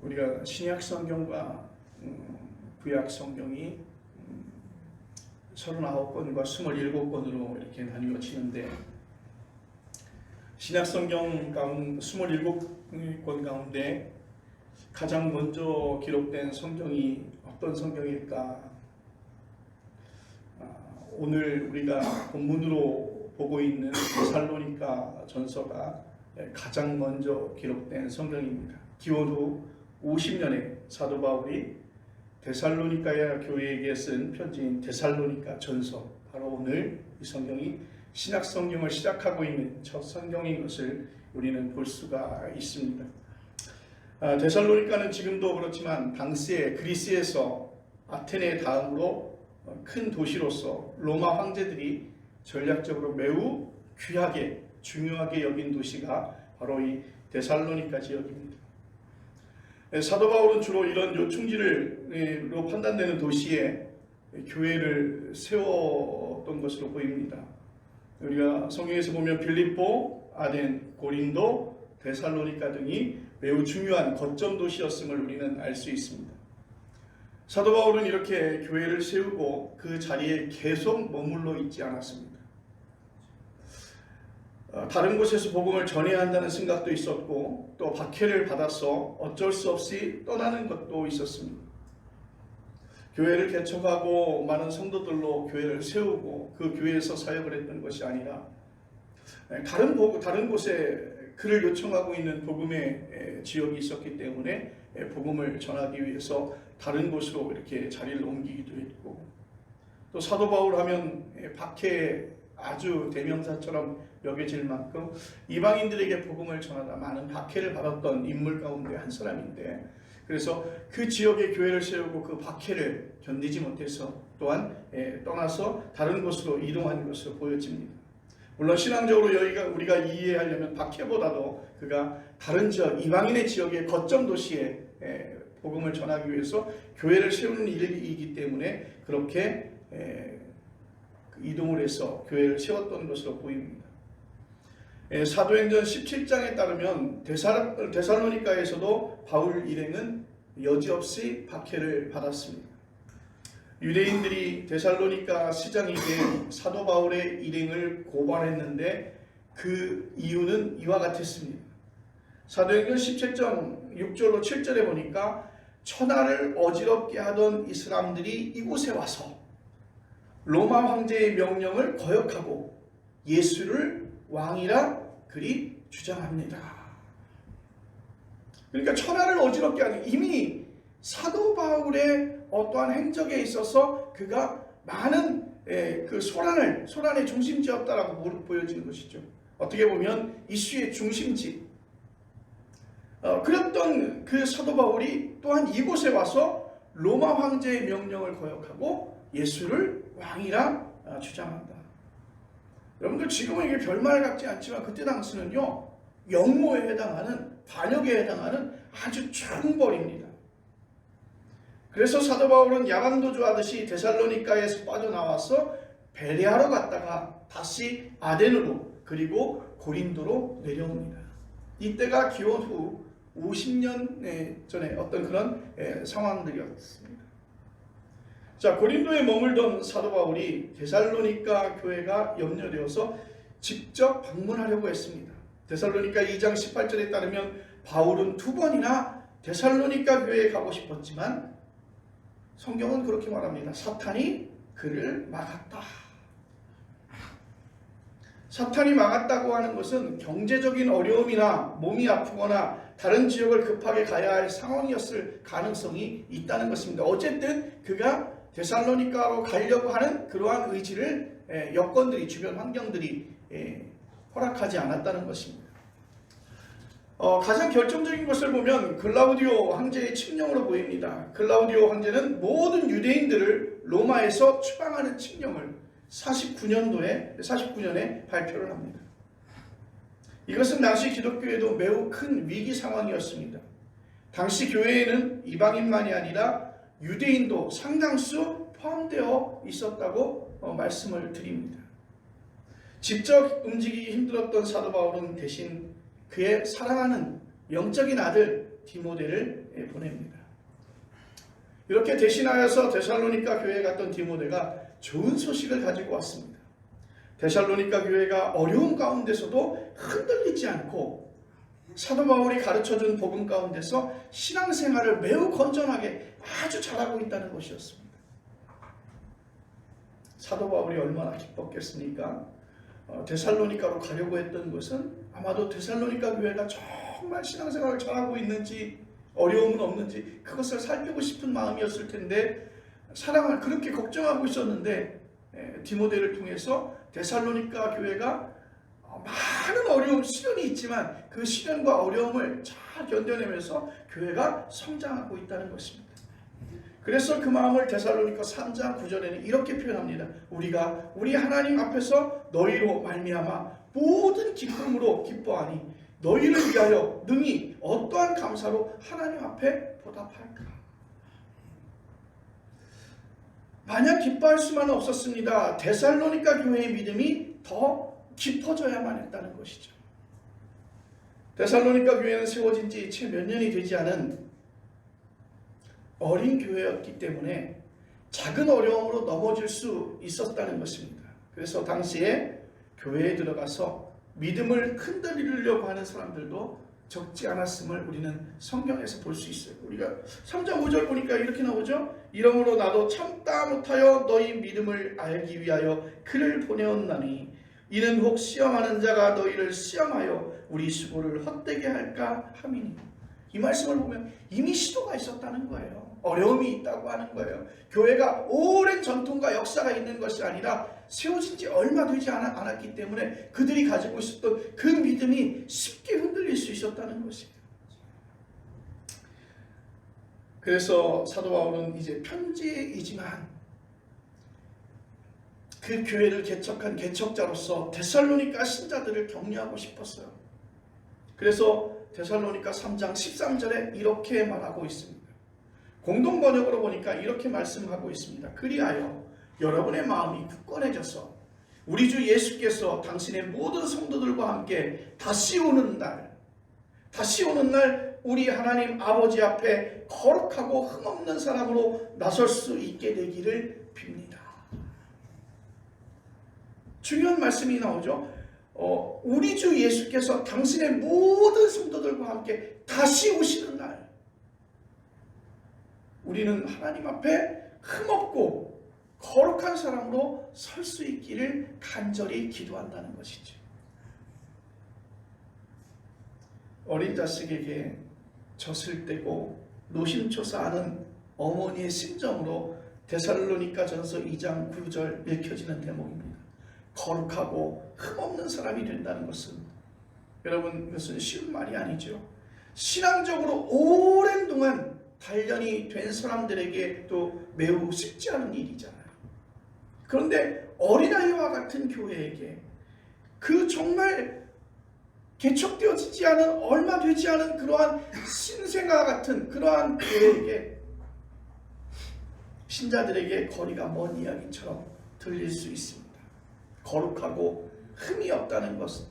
우리가 신약 성경과 구약 성경이 39권과 27권으로 이렇게 나뉘어지는데, 신약 성경 가운데 27권 가운데 가장 먼저 기록된 성경이 어떤 성경일까? 오늘 우리가 본문으로 보고 있는 데살로니가 전서가 가장 먼저 기록된 성경입니다. 기원 후 50년에 사도 바울이 데살로니가 교회에게 쓴 편지인 데살로니가 전서, 바로 오늘 이 성경이 신약 성경을 시작하고 있는 첫 성경인 것을 우리는 볼 수가 있습니다. 데살로니가는 지금도 그렇지만 당시에 그리스에서 아테네 다음으로 큰 도시로서 로마 황제들이 전략적으로 매우 귀하게 중요하게 여긴 도시가 바로 이 데살로니가 지역입니다. 사도 바울은 주로 이런 요충지로 판단되는 도시에 교회를 세웠던 것으로 보입니다. 우리가 성경에서 보면 빌립보, 아덴, 고린도, 데살로니가 등이 매우 중요한 거점 도시였음을 우리는 알 수 있습니다. 사도 바울은 이렇게 교회를 세우고 그 자리에 계속 머물러 있지 않았습니다. 다른 곳에서 복음을 전해야 한다는 생각도 있었고, 또 박해를 받아서 어쩔 수 없이 떠나는 것도 있었습니다. 교회를 개척하고 많은 성도들로 교회를 세우고 그 교회에서 사역을 했던 것이 아니라 다른 곳에 그를 요청하고 있는 복음의 지역이 있었기 때문에 복음을 전하기 위해서 다른 곳으로 이렇게 자리를 옮기기도 했고, 또 사도 바울 하면 박해 아주 대명사처럼 여겨질 만큼 이방인들에게 복음을 전하다 많은 박해를 받았던 인물 가운데 한 사람인데, 그래서 그 지역의 교회를 세우고 그 박해를 견디지 못해서 또한 떠나서 다른 곳으로 이동한 것으로 보여집니다. 물론 신앙적으로 우리가 이해하려면 박해보다도 그가 다른 지역, 이방인의 지역의 거점 도시에 복음을 전하기 위해서 교회를 세우는 일이기 때문에 그렇게 이동을 해서 교회를 세웠던 것으로 보입니다. 사도행전 17장에 따르면 데살로니가에서도 바울 일행은 여지없이 박해를 받았습니다. 유대인들이 데살로니가 시장에게 사도 바울의 일행을 고발했는데 그 이유는 이와 같았습니다. 사도행전 17장 6절로 7절에 보니까 천하를 어지럽게 하던 이 사람들이 이곳에 와서 로마 황제의 명령을 거역하고 예수를 왕이라 그리 주장합니다. 그러니까 천하를 어지럽게 하는, 이미 사도 바울의 어떠한 행적에 있어서 그가 많은 그 소란의 중심지였다라고 보여지는 것이죠. 어떻게 보면 이슈의 중심지. 그랬던 그 사도 바울이 또한 이곳에 와서 로마 황제의 명령을 거역하고 예수를 왕이라 주장한다. 여러분들 지금은 이게 별말 같지 않지만 그때 당시는요, 영모에 해당하는, 반역에 해당하는 아주 총벌입니다. 그래서 사도 바울은 야간도주하듯이 데살로니가에서 빠져나와서 베레아로 갔다가 다시 아덴으로 그리고 고린도로 내려옵니다. 이때가 기원 후 50년 전에 어떤 그런 상황들이었습니다. 자, 고린도에 머물던 사도 바울이 데살로니가 교회가 염려되어서 직접 방문하려고 했습니다. 데살로니가 2장 18절에 따르면 바울은 2번이나 데살로니가 교회에 가고 싶었지만 성경은 그렇게 말합니다. 사탄이 그를 막았다. 사탄이 막았다고 하는 것은 경제적인 어려움이나 몸이 아프거나 다른 지역을 급하게 가야 할 상황이었을 가능성이 있다는 것입니다. 어쨌든 그가 데살로니가로 가려고 하는 그러한 의지를 여건들이, 주변 환경들이 허락하지 않았다는 것입니다. 가장 결정적인 것을 보면 글라우디오 황제의 칙령으로 보입니다. 글라우디오 황제는 모든 유대인들을 로마에서 추방하는 칙령을 49년에 발표를 합니다. 이것은 당시 기독교에도 매우 큰 위기 상황이었습니다. 당시 교회에는 이방인만이 아니라 유대인도 상당수 포함되어 있었다고 말씀을 드립니다. 직접 움직이기 힘들었던 사도 바울은 대신 그의 사랑하는 영적인 아들 디모데를 보냅니다. 이렇게 대신하여서 데살로니가 교회에 갔던 디모데가 좋은 소식을 가지고 왔습니다. 데살로니가 교회가 어려운 가운데서도 흔들리지 않고 사도 바울이 가르쳐준 복음 가운데서 신앙생활을 매우 건전하게 아주 잘하고 있다는 것이었습니다. 사도 바울이 얼마나 기뻤겠습니까? 데살로니가로 가려고 했던 것은 아마도 데살로니가 교회가 정말 신앙생활을 잘하고 있는지 어려움은 없는지 그것을 살피고 싶은 마음이었을 텐데 사랑을 그렇게 걱정하고 있었는데 디모데를 통해서 데살로니가 교회가 많은 어려움, 시련이 있지만 그 시련과 어려움을 잘 견뎌내면서 교회가 성장하고 있다는 것입니다. 그래서 그 마음을 데살로니가 3장 9절에는 이렇게 표현합니다. 우리가 우리 하나님 앞에서 너희로 말미암아 모든 기쁨으로 기뻐하니 너희를 위하여 능히 어떠한 감사로 하나님 앞에 보답할까. 마냥 기뻐할 수만 없었습니다. 데살로니가 교회의 믿음이 더 깊어져야만 했다는 것이죠. 데살로니가 교회는 세워진 지 채 몇 년이 되지 않은 어린 교회였기 때문에 작은 어려움으로 넘어질 수 있었다는 것입니다. 그래서 당시에 교회에 들어가서 믿음을 흔들리려고 하는 사람들도 적지 않았음을 우리는 성경에서 볼 수 있어요. 우리가 3장 5절 보니까 이렇게 나오죠. 이러므로 나도 참다 못하여 너희 믿음을 알기 위하여 그를 보내었나니 이는 혹 시험하는 자가 너희를 시험하여 우리 수고를 헛되게 할까 함이니. 이 말씀을 보면 이미 시도가 있었다는 거예요. 어려움이 있다고 하는 거예요. 교회가 오랜 전통과 역사가 있는 것이 아니라 세워진 지 얼마 되지 않았기 때문에 그들이 가지고 있었던 그 믿음이 쉽게 흔들릴 수 있었다는 것이에요. 그래서 사도 바울은 이제 편지이지만 그 교회를 개척한 개척자로서 데살로니가 신자들을 격려하고 싶었어요. 그래서 데살로니가 3장 13절에 이렇게 말하고 있습니다. 공동 번역으로 보니까 이렇게 말씀하고 있습니다. 그리하여 여러분의 마음이 굳건해져서 우리 주 예수께서 당신의 모든 성도들과 함께 다시 오는 날 우리 하나님 아버지 앞에 거룩하고 흠없는 사람으로 나설 수 있게 되기를 빕니다. 중요한 말씀이 나오죠. 우리 주 예수께서 당신의 모든 성도들과 함께 다시 오시는 날 우리는 하나님 앞에 흠없고 거룩한 사람으로 설 수 있기를 간절히 기도한다는 것이죠. 어린 자식에게 젖을 떼고 노심초사하는 어머니의 심정으로 데살로니가 전서 2장 9절 읽혀지는 대목입니다. 거룩하고 흠없는 사람이 된다는 것은 여러분 이것은 쉬운 말이 아니죠. 신앙적으로 오랜 동안 단련이 된 사람들에게 또 매우 쉽지 않은 일이잖아요. 그런데 어린아이와 같은 교회에게 그 정말 개척되어지지 않은 얼마 되지 않은 그러한 신생아 같은 그러한 교회에게 신자들에게 거리가 먼 이야기처럼 들릴 수 있습니다. 거룩하고 흠이 없다는 것은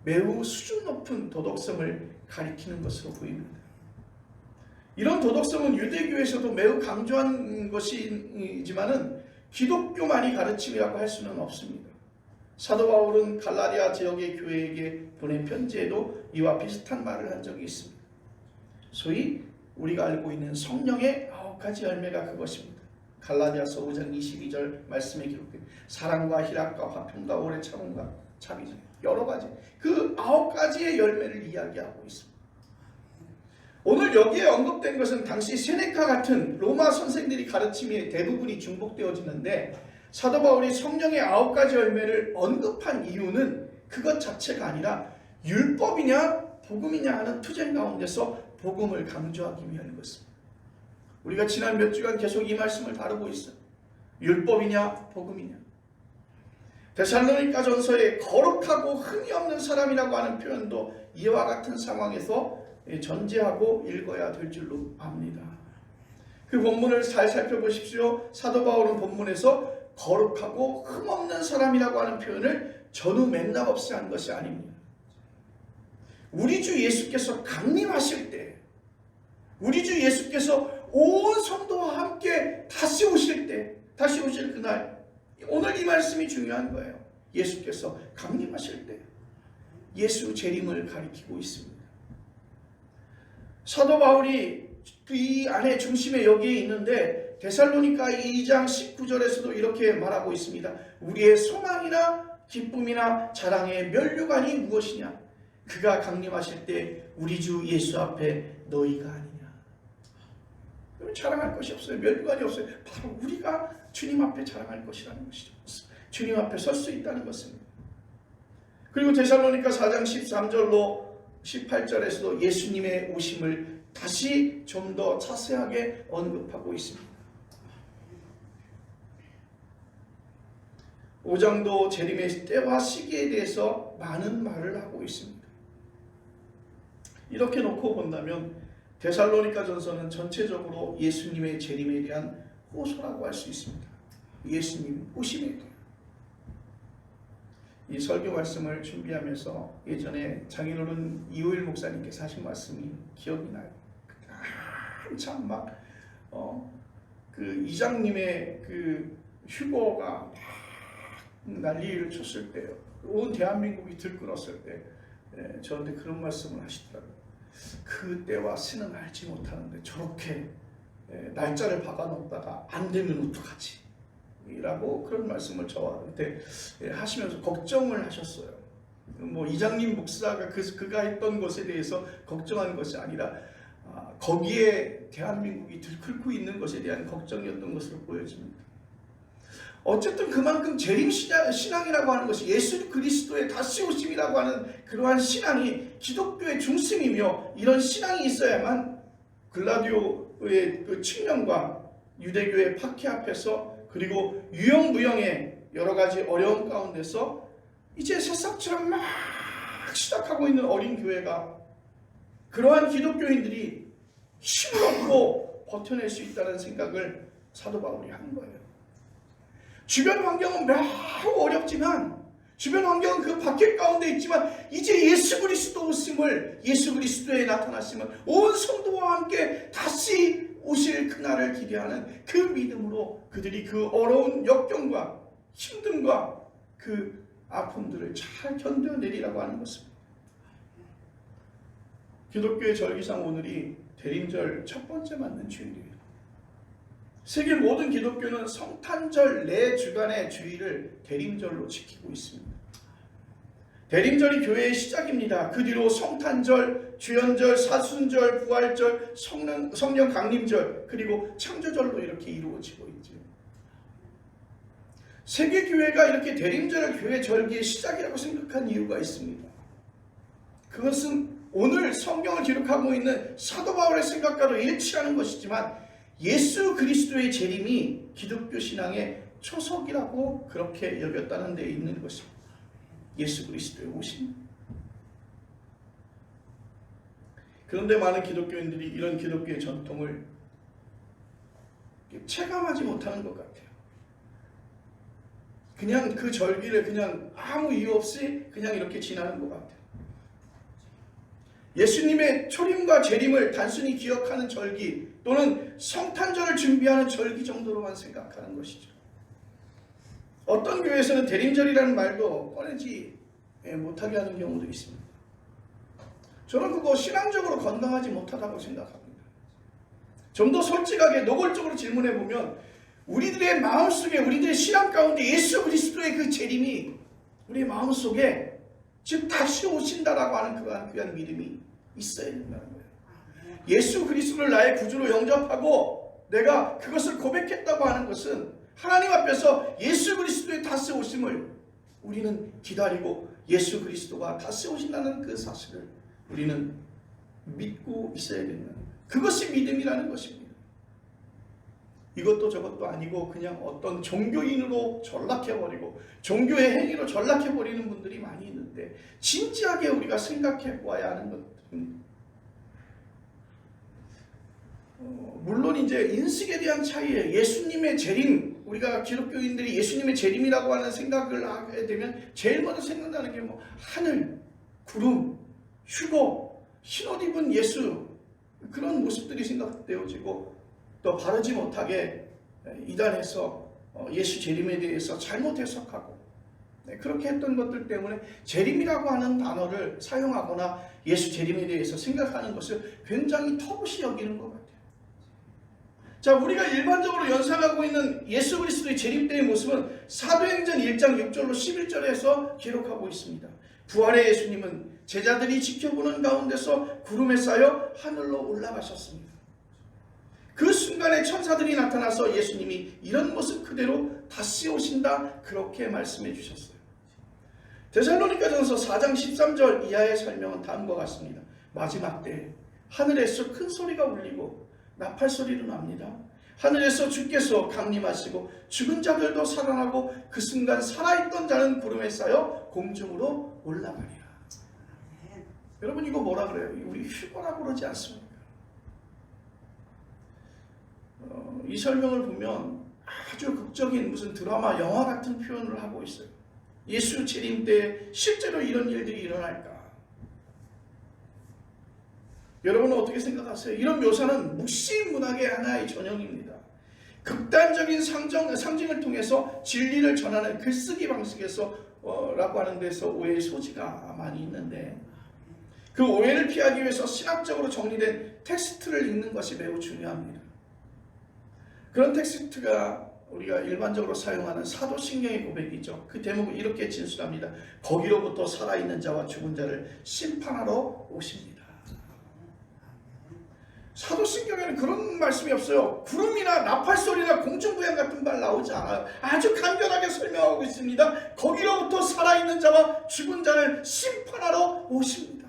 매우 수준 높은 도덕성을 가리키는 것으로 보입니다. 이런 도덕성은 유대교에서도 매우 강조한 것이지만은 기독교만이 가르침이라고 할 수는 없습니다. 사도 바울은 갈라디아 지역의 교회에게 보낸 편지에도 이와 비슷한 말을 한 적이 있습니다. 소위 우리가 알고 있는 성령의 9가지 열매가 그것입니다. 갈라디아서 5장 22절 말씀에 기록된 사랑과 희락과 화평과 오래 참음과 자비 여러 가지 그 9가지의 열매를 이야기하고 있습니다. 오늘 여기에 언급된 것은 당시 세네카 같은 로마 선생들이 가르침이 대부분이 중복되어지는데 사도 바울이 성령의 9가지 열매를 언급한 이유는 그것 자체가 아니라 율법이냐 복음이냐 하는 투쟁 가운데서 복음을 강조하기 위한 것입니다. 우리가 지난 몇 주간 계속 이 말씀을 다루고 있어요. 율법이냐 복음이냐. 데살로니가 전서에 거룩하고 흠이 없는 사람이라고 하는 표현도 이와 같은 상황에서 전제하고 읽어야 될 줄로 압니다. 그 본문을 잘 살펴보십시오. 사도 바울은 본문에서 거룩하고 흠없는 사람이라고 하는 표현을 전후 맥락 없이 한 것이 아닙니다. 우리 주 예수께서 강림하실 때, 우리 주 예수께서 온 성도와 함께 다시 오실 때, 다시 오실 그날, 오늘 이 말씀이 중요한 거예요. 예수께서 강림하실 때 예수 재림을 가리키고 있습니다. 사도 바울이 이 안에 중심에 여기에 있는데 데살로니가 2장 19절에서도 이렇게 말하고 있습니다. 우리의 소망이나 기쁨이나 자랑의 면류관이 무엇이냐? 그가 강림하실 때 우리 주 예수 앞에 너희가 아니냐. 자랑할 것이 없어요. 면류관이 없어요. 바로 우리가 주님 앞에 자랑할 것이라는 것이죠. 주님 앞에 설 수 있다는 것입니다. 그리고 데살로니가 4장 13절로 18절에서도 예수님의 오심을 다시 좀 더 자세하게 언급하고 있습니다. 5장도 재림의 때와 시기에 대해서 많은 말을 하고 있습니다. 이렇게 놓고 본다면 데살로니가 전서는 전체적으로 예수님의 재림에 대한 호소라고 할 수 있습니다. 예수님 오심에 대한. 이 설교 말씀을 준비하면서 예전에 장인어른 이호일 목사님께서 하신 말씀이 기억이 나요. 한참 그 이장님의 그 휴거가 막 난리를 쳤을 때요. 온 대한민국이 들끓었을 때 저한테 그런 말씀을 하시더라고요. 그때와 씨는 알지 못하는데 저렇게 날짜를 박아놓다가 안 되면 어떡하지? 라고 그런 말씀을 저한테 하시면서 걱정을 하셨어요. 뭐 이장님 목사가 그가 했던 것에 대해서 걱정한 것이 아니라 거기에 대한민국이 들끓고 있는 것에 대한 걱정이었던 것으로 보여집니다. 어쨌든 그만큼 재림 신앙이라고 하는 것이 예수 그리스도의 다시 오심이라고 하는 그러한 신앙이 기독교의 중심이며 이런 신앙이 있어야만 글라디오의 그 측면과 유대교의 박해 앞에서 그리고 유형무형의 여러 가지 어려움 가운데서 이제 새싹처럼 막 시작하고 있는 어린 교회가 그러한 기독교인들이 힘을 얻고 버텨낼 수 있다는 생각을 사도 바울이 한 거예요. 주변 환경은 매우 어렵지만 주변 환경은 그 박해 가운데 있지만 이제 예수 그리스도 오심을 예수 그리스도의 나타나심을 온 성도와 함께 다시 오실 그날을 기대하는 그 믿음으로 그들이 그 어려운 역경과 힘듦과 그 아픔들을 잘 견뎌내리라고 하는 것입니다. 기독교의 절기상 오늘이 대림절 첫 번째 맞는 주일이에요. 세계 모든 기독교는 성탄절 4주간의 주일을 대림절로 지키고 있습니다. 대림절이 교회의 시작입니다. 그 뒤로 성탄절, 주연절, 사순절, 부활절, 성령 강림절, 그리고 창조절로 이렇게 이루어지고 있죠. 세계교회가 이렇게 대림절을 교회 절기의 시작이라고 생각한 이유가 있습니다. 그것은 오늘 성경을 기록하고 있는 사도 바울의 생각과도 일치하는 것이지만 예수 그리스도의 재림이 기독교 신앙의 초석이라고 그렇게 여겼다는 데 있는 것입니다. 예수 그리스도의 오심. 그런데 많은 기독교인들이 이런 기독교의 전통을 체감하지 못하는 것 같아요. 그냥 그 절기를 그냥 아무 이유 없이 그냥 이렇게 지나는 것 같아요. 예수님의 초림과 재림을 단순히 기억하는 절기 또는 성탄절을 준비하는 절기 정도로만 생각하는 것이죠. 어떤 교회에서는 대림절이라는 말도 꺼내지 못하게 하는 경우도 있습니다. 저는 그거 신앙적으로 건강하지 못하다고 생각합니다. 좀 더 솔직하게 노골적으로 질문해 보면 우리들의 마음속에 우리들의 신앙 가운데 예수 그리스도의 그 재림이 우리의 마음속에 즉 다시 오신다라고 하는 그러한 믿음이 있어야 된다는 거예요. 예수 그리스도를 나의 구주로 영접하고 내가 그것을 고백했다고 하는 것은 하나님 앞에서 예수 그리스도의 다시 오심을 우리는 기다리고 예수 그리스도가 다시 오신다는 그 사실을 우리는 믿고 있어야 된다는 거예요. 그것이 믿음이라는 것입니다. 이것도 저것도 아니고 그냥 어떤 종교인으로 전락해버리고 종교의 행위로 전락해버리는 분들이 많이 있는데 진지하게 우리가 생각해 보아야 하는 것들은 물론 이제 인식에 대한 차이에 예수님의 재림, 우리가 기독교인들이 예수님의 재림이라고 하는 생각을 하게 되면 제일 먼저 생각나는 게 뭐 하늘, 구름, 휴거, 흰옷 입은 예수, 그런 모습들이 생각되어지고 또 바르지 못하게 이단해서 예수 재림에 대해서 잘못 해석하고 그렇게 했던 것들 때문에 재림이라고 하는 단어를 사용하거나 예수 재림에 대해서 생각하는 것을 굉장히 터부시 여기는 것 같아요. 자, 우리가 일반적으로 연상하고 있는 예수 그리스도의 재림 때의 모습은 사도행전 1장 6절로 11절에서 기록하고 있습니다. 부활의 예수님은 제자들이 지켜보는 가운데서 구름에 쌓여 하늘로 올라가셨습니다. 그 순간에 천사들이 나타나서 예수님이 이런 모습 그대로 다시 오신다, 그렇게 말씀해 주셨어요. 데살로니가전서 4장 13절 이하의 설명은 다음과 같습니다. 마지막 때 하늘에서 큰 소리가 울리고 나팔 소리도 납니다. 하늘에서 주께서 강림하시고 죽은 자들도 살아나고 그 순간 살아있던 자는 구름에 쌓여 공중으로 올라가리라. 여러분, 이거 뭐라 그래요? 우리 휴거라고 그러지 않습니까? 이 설명을 보면 아주 극적인 무슨 드라마, 영화 같은 표현을 하고 있어요. 예수 재림 때 실제로 이런 일들이 일어날까? 여러분은 어떻게 생각하세요? 이런 묘사는 묵시문학의 하나의 전형입니다. 극단적인 상징을 통해서 진리를 전하는 글쓰기 방식에서 라고 하는 데서 오해의 소지가 많이 있는데, 그 오해를 피하기 위해서 신학적으로 정리된 텍스트를 읽는 것이 매우 중요합니다. 그런 텍스트가 우리가 일반적으로 사용하는 사도신경의 고백이죠. 그 대목을 이렇게 진술합니다. 거기로부터 살아있는 자와 죽은 자를 심판하러 오십니다. 사도신경에는 그런 말씀이 없어요. 구름이나 나팔소리나 공중부양 같은 말 나오지 않아요. 아주 간결하게 설명하고 있습니다. 거기로부터 살아있는 자와 죽은 자를 심판하러 오십니다.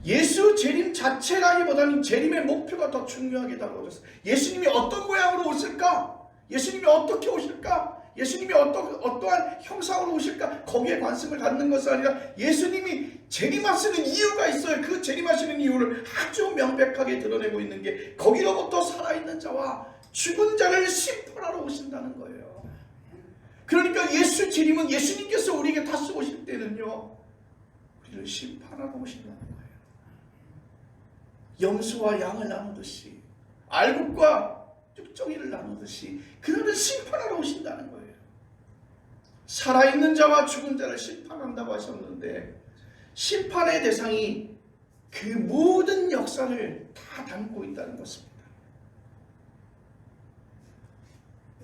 예수 재림 자체라기보다는 재림의 목표가 더 중요하게 다가오셨어요. 예수님이 어떤 모양으로 오실까? 예수님이 어떻게 오실까? 예수님이 어떠한 형상으로 오실까? 거기에 관심을 갖는 것이 아니라 예수님이 재림하시는 이유가 있어요. 그 재림하시는 이유를 아주 명백하게 드러내고 있는 게 거기로부터 살아있는 자와 죽은 자를 심판하러 오신다는 거예요. 그러니까 예수 재림은 예수님께서 우리에게 다시 오실 때는요, 우리를 심판하러 오신다는 거예요. 염소와 양을 나누듯이, 알곡과 쭉정이를 나누듯이 그들을 심판하러 오신다는 거예요. 살아있는 자와 죽은 자를 심판한다고 하셨는데, 심판의 대상이 그 모든 역사를 다 담고 있다는 것입니다.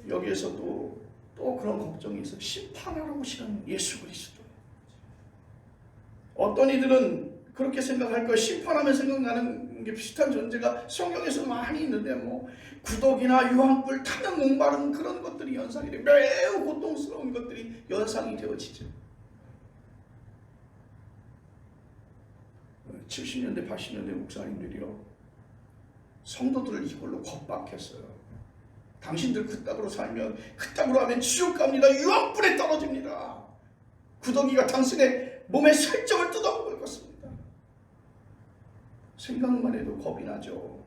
여기에서도 또 그런 걱정이 있어요. 심판하러 오시는 예수 그리스도. 어떤 이들은 그렇게 생각할 거예요. 심판하면 생각나는 게 비슷한 존재가 성경에서 많이 있는데, 뭐 구독이나 유황불 타는 목마른 그런 것들이 연상이 돼요. 매우 고통스러운 것들이 연상이 되어지죠. 70년대 80년대 목사님들이요, 성도들을 이걸로 겁박했어요. 당신들 그따구로 살면, 그따구로 하면 지옥 갑니다. 유황불에 떨어집니다. 구더기가 당신의 몸의 살점을 뜯어먹을 것입니다. 생각만 해도 겁이 나죠.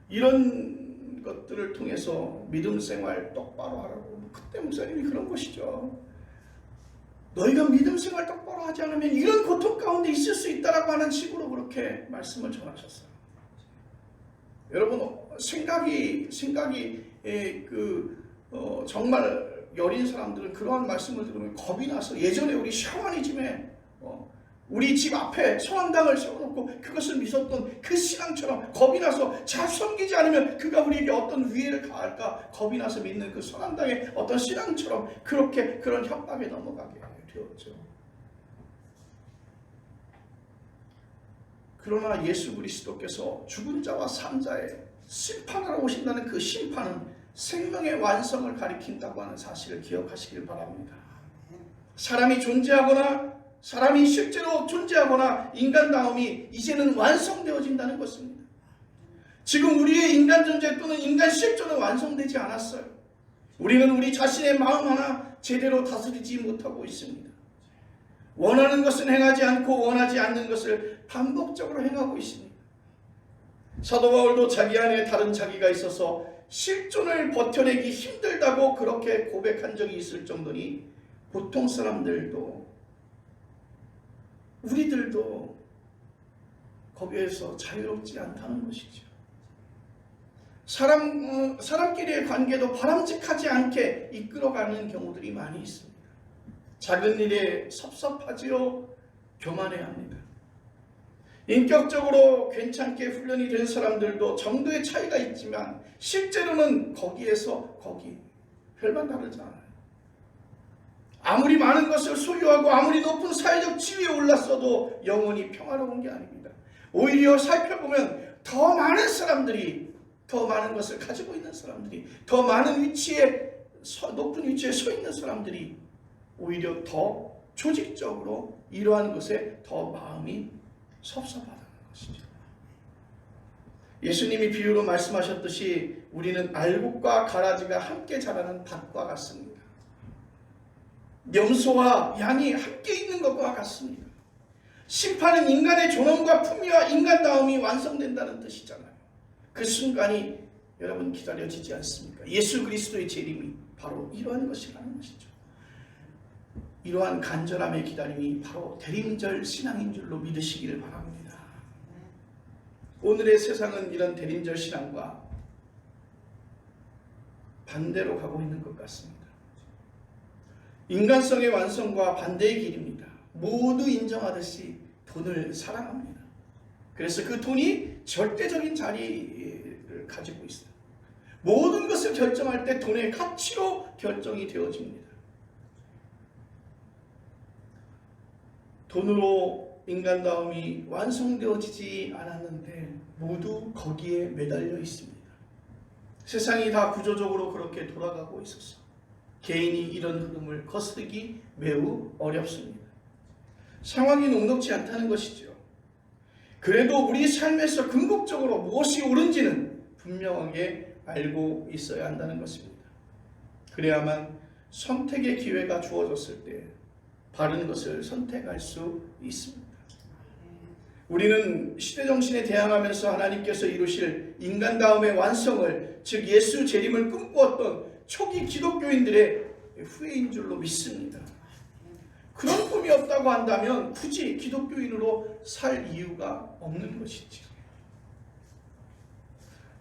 이런 것들을 통해서 믿음 생활 똑바로 하라고, 그때 목사님이 그런 것이죠. 너희가 믿음 생활 똑바로 하지 않으면 이런 고통 가운데 있을 수 있다라고 하는 식으로 그렇게 말씀을 전하셨어요. 여러분, 생각이 정말 여린 사람들은 그러한 말씀을 들으면 겁이 나서, 예전에 우리 샤머니즘에 우리 집 앞에 소환당을 세워놓고 그것을 믿었던 그 신앙처럼 겁이 나서 잘 섬기지 않으면 그가 우리에게 어떤 위해를 가할까 겁이 나서 믿는 그 소환당의 어떤 신앙처럼 그렇게 그런 협박에 넘어가게 되었죠. 그러나 예수 그리스도께서 죽은 자와 산 자의 심판하러 오신다는 그 심판은 생명의 완성을 가리킨다고 하는 사실을 기억하시길 바랍니다. 사람이 존재하거나, 사람이 실제로 존재하거나 인간다움이 이제는 완성되어진다는 것입니다. 지금 우리의 인간 존재 또는 인간 실존은 완성되지 않았어요. 우리는 우리 자신의 마음 하나 제대로 다스리지 못하고 있습니다. 원하는 것은 행하지 않고 원하지 않는 것을 반복적으로 행하고 있습니다. 사도 바울도 자기 안에 다른 자기가 있어서 실존을 버텨내기 힘들다고 그렇게 고백한 적이 있을 정도니 보통 사람들도 우리들도 거기에서 자유롭지 않다는 것이죠. 사람끼리의 관계도 바람직하지 않게 이끌어가는 경우들이 많이 있습니다. 작은 일에 섭섭하지요. 교만해야 합니다. 인격적으로 괜찮게 훈련이 된 사람들도 정도의 차이가 있지만 실제로는 거기에서 거기 별반 다르지 않아요. 아무리 많은 것을 소유하고 아무리 높은 사회적 지위에 올랐어도 영원히 평화로운 게 아닙니다. 오히려 살펴보면 더 많은 사람들이, 더 많은 것을 가지고 있는 사람들이, 더 많은 위치에, 높은 위치에 서 있는 사람들이 오히려 더 조직적으로 이러한 것에 더 마음이 섭섭하다는 것이죠. 예수님이 비유로 말씀하셨듯이 우리는 알곡과 가라지가 함께 자라는 밭과 같습니다. 염소와 양이 함께 있는 것과 같습니다. 심판은 인간의 존엄과 품위와 인간다움이 완성된다는 뜻이잖아요. 그 순간이 여러분 기다려지지 않습니까? 예수 그리스도의 재림이 바로 이러한 것이라는 것이죠. 이러한 간절함의 기다림이 바로 대림절 신앙인 줄로 믿으시기를 바랍니다. 오늘의 세상은 이런 대림절 신앙과 반대로 가고 있는 것 같습니다. 인간성의 완성과 반대의 길입니다. 모두 인정하듯이 돈을 사랑합니다. 그래서 그 돈이 절대적인 자리를 가지고 있어요. 모든 것을 결정할 때 돈의 가치로 결정이 되어집니다. 돈으로 인간다움이 완성되어지지 않았는데 모두 거기에 매달려 있습니다. 세상이 다 구조적으로 그렇게 돌아가고 있어서 개인이 이런 흐름을 거스르기 매우 어렵습니다. 상황이 녹록지 않다는 것이죠. 그래도 우리 삶에서 궁극적으로 무엇이 옳은지는 분명하게 알고 있어야 한다는 것입니다. 그래야만 선택의 기회가 주어졌을 때 바른 것을 선택할 수 있습니다. 우리는 시대정신에 대항하면서 하나님께서 이루실 인간다움의 완성을, 즉 예수 재림을 꿈꾸었던 초기 기독교인들의 후예인 줄로 믿습니다. 그런 꿈이 없다고 한다면 굳이 기독교인으로 살 이유가 없는 것이죠.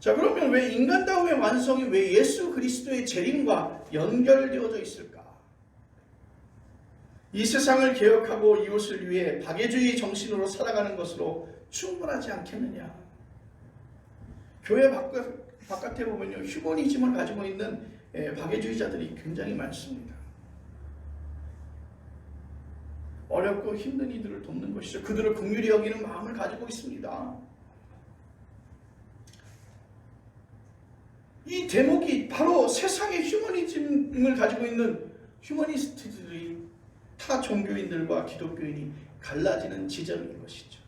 자, 그러면 왜 인간다움의 완성이 왜 예수 그리스도의 재림과 연결되어져 있을까? 이 세상을 개혁하고 이웃을 위해 박애주의 정신으로 살아가는 것으로 충분하지 않겠느냐? 교회 바깥에 보면요, 휴머니즘을 가지고 있는 박애주의자들이 굉장히 많습니다. 어렵고 힘든 이들을 돕는 것이죠. 그들을 긍휼히 여기는 마음을 가지고 있습니다. 이 대목이 바로 세상의 휴머니즘을 가지고 있는 휴머니스트들이 타 종교인들과 기독교인이 갈라지는 지점인 것이죠.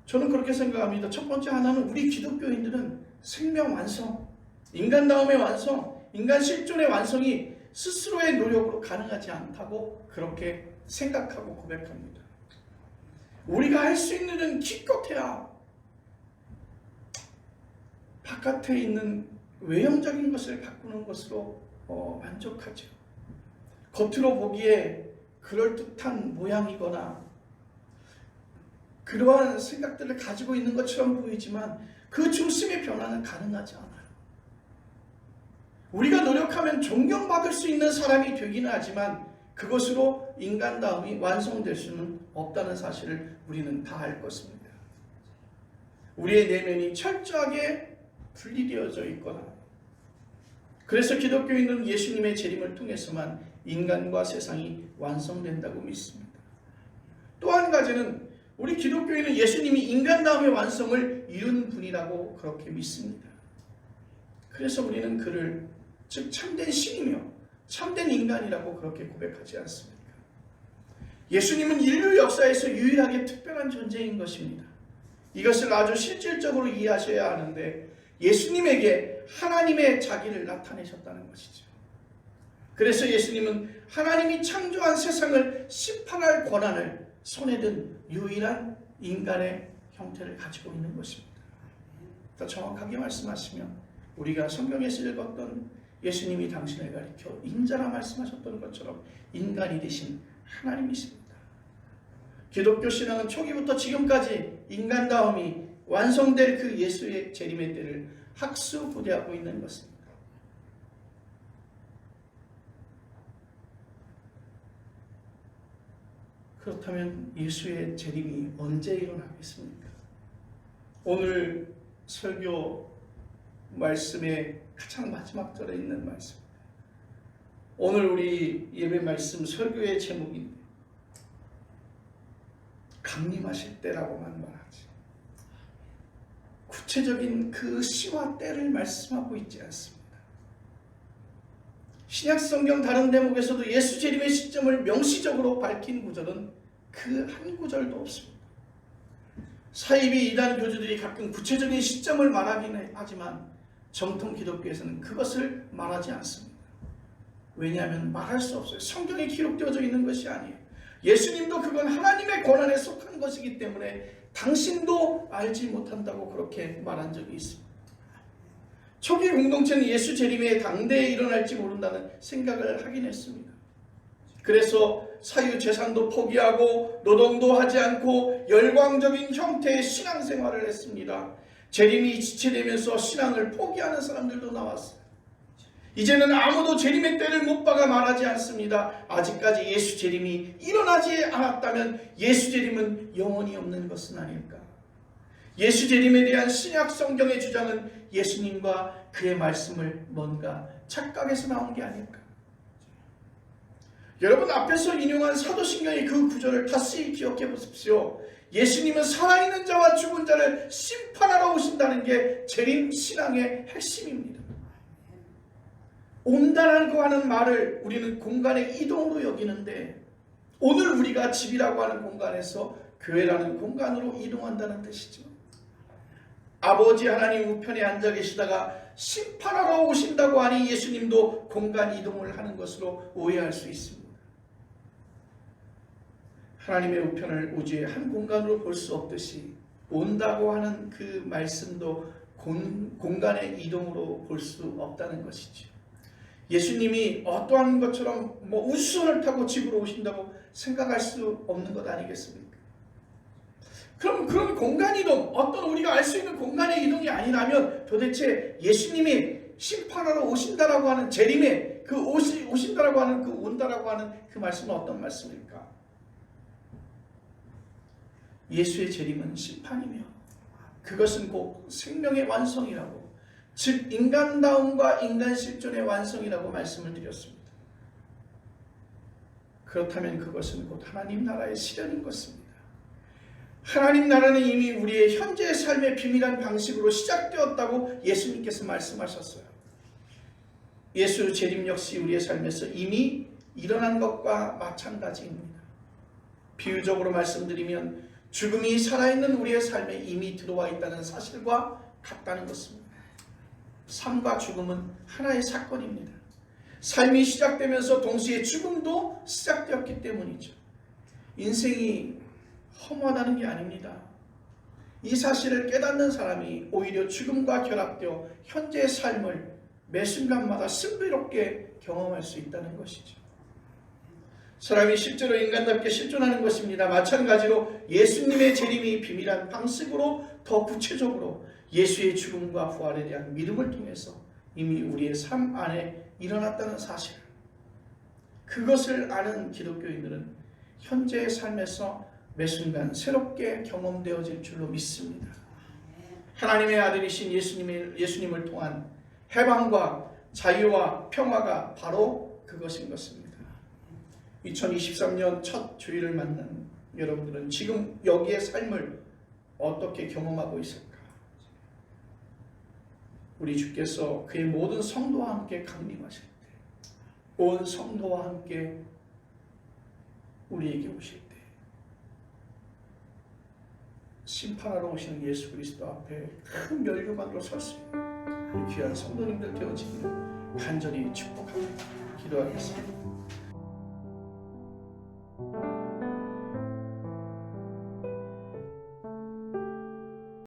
저는 그렇게 생각합니다. 첫 번째 하나는 우리 기독교인들은 생명 완성, 인간다움의 완성, 인간 실존의 완성이 스스로의 노력으로 가능하지 않다고 그렇게 생각하고 고백합니다. 우리가 할 수 있는 일은 기껏해야 바깥에 있는 외형적인 것을 바꾸는 것으로 만족하죠. 겉으로 보기에 그럴듯한 모양이거나 그러한 생각들을 가지고 있는 것처럼 보이지만 그 중심의 변화는 가능하지 않아요. 우리가 노력하면 존경받을 수 있는 사람이 되기는 하지만 그것으로 인간다움이 완성될 수는 없다는 사실을 우리는 다 알 것입니다. 우리의 내면이 철저하게 분리되어져 있거나, 그래서 기독교인은 예수님의 재림을 통해서만 인간과 세상이 완성된다고 믿습니다. 또 한 가지는 우리 기독교인은 예수님이 인간다움의 완성을 이룬 분이라고 그렇게 믿습니다. 그래서 우리는 그를, 즉 참된 신이며 참된 인간이라고 그렇게 고백하지 않습니까? 예수님은 인류 역사에서 유일하게 특별한 존재인 것입니다. 이것을 아주 실질적으로 이해하셔야 하는데, 예수님에게 하나님의 자기를 나타내셨다는 것이죠. 그래서 예수님은 하나님이 창조한 세상을 심판할 권한을 손에 든 유일한 인간의 형태를 가지고 있는 것입니다. 더 정확하게 말씀하시면 우리가 성경에서 읽었던 예수님이 당신을 가리켜 인자라 말씀하셨던 것처럼 인간이 되신 하나님이십니다. 기독교 신앙은 초기부터 지금까지 인간다움이 완성될 그 예수의 재림의 때를 학수부대하고 있는 것입니다. 그렇다면 예수의 재림이 언제 일어나겠습니까? 오늘 설교 말씀의 가장 마지막 절에 있는 말씀, 오늘 우리 예배 말씀 설교의 제목인데 강림하실 때라고만 말하지 구체적인 그 시와 때를 말씀하고 있지 않습니다. 신약성경 다른 대목에서도 예수 재림의 시점을 명시적으로 밝힌 구절은 그 한 구절도 없습니다. 사이비 이단 교주들이 가끔 구체적인 시점을 말하기는 하지만 정통 기독교에서는 그것을 말하지 않습니다. 왜냐하면 말할 수 없어요. 성경에 기록되어져 있는 것이 아니에요. 예수님도 그건 하나님의 권한에 속한 것이기 때문에 당신도 알지 못한다고 그렇게 말한 적이 있습니다. 초기 공동체는 예수 재림에 당대에 일어날지 모른다는 생각을 하긴 했습니다. 그래서 사유재산도 포기하고 노동도 하지 않고 열광적인 형태의 신앙생활을 했습니다. 재림이 지체되면서 신앙을 포기하는 사람들도 나왔어요. 이제는 아무도 재림의 때를 못 박아 말하지 않습니다. 아직까지 예수 재림이 일어나지 않았다면 예수 재림은 영원히 없는 것은 아닐까. 예수 재림에 대한 신약 성경의 주장은 예수님과 그의 말씀을 뭔가 착각해서 나온 게 아닐까. 여러분, 앞에서 인용한 사도신경의 그 구절을 다시 기억해 보십시오. 예수님은 살아있는 자와 죽은 자를 심판하러 오신다는 게 재림 신앙의 핵심입니다. 온다라고 하는 말을 우리는 공간의 이동으로 여기는데, 오늘 우리가 집이라고 하는 공간에서 교회라는 공간으로 이동한다는 뜻이죠. 아버지 하나님 우편에 앉아 계시다가 심판하러 오신다고 하니 예수님도 공간 이동을 하는 것으로 오해할 수 있습니다. 하나님의 우편을 우주의 한 공간으로 볼 수 없듯이 온다고 하는 그 말씀도 공간의 이동으로 볼 수 없다는 것이죠. 예수님이 어떠한 것처럼 우주선을 타고 집으로 오신다고 생각할 수 없는 것 아니겠습니까? 그럼 그런 공간 이동, 어떤 우리가 알 수 있는 공간의 이동이 아니라면 도대체 예수님이 심판하러 오신다라고 하는 재림에 그 오신다라고 하는 그 온다라고 하는 그 말씀은 어떤 말씀일까? 예수의 재림은 심판이며 그것은 곧 생명의 완성이라고, 즉 인간다움과 인간 실존의 완성이라고 말씀을 드렸습니다. 그렇다면 그것은 곧 하나님 나라의 실현인 것입니다. 하나님 나라는 이미 우리의 현재의 삶의 비밀한 방식으로 시작되었다고 예수님께서 말씀하셨어요. 예수 재림 역시 우리의 삶에서 이미 일어난 것과 마찬가지입니다. 비유적으로 말씀드리면 죽음이 살아있는 우리의 삶에 이미 들어와 있다는 사실과 같다는 것입니다. 삶과 죽음은 하나의 사건입니다. 삶이 시작되면서 동시에 죽음도 시작되었기 때문이죠. 인생이 허무하다는 게 아닙니다. 이 사실을 깨닫는 사람이 오히려 죽음과 결합되어 현재의 삶을 매 순간마다 신비롭게 경험할 수 있다는 것이죠. 사람이 실제로 인간답게 실존하는 것입니다. 마찬가지로 예수님의 재림이 비밀한 방식으로 더 구체적으로 예수의 죽음과 부활에 대한 믿음을 통해서 이미 우리의 삶 안에 일어났다는 사실, 그것을 아는 기독교인들은 현재의 삶에서 매 순간 새롭게 경험되어질 줄로 믿습니다. 하나님의 아들이신 예수님을 통한 해방과 자유와 평화가 바로 그것인 것입니다. 2023년 첫 주일을 만난 여러분들은 지금 여기의 삶을 어떻게 경험하고 있을까? 우리 주께서 그의 모든 성도와 함께 강림하실 때, 온 성도와 함께 우리에게 오실 때, 심판하러 오시는 예수 그리스도 앞에 큰 멸류관으로 설 수 있는 귀한 성도님들 되어지기를 간절히 축복합니다. 기도하겠습니다.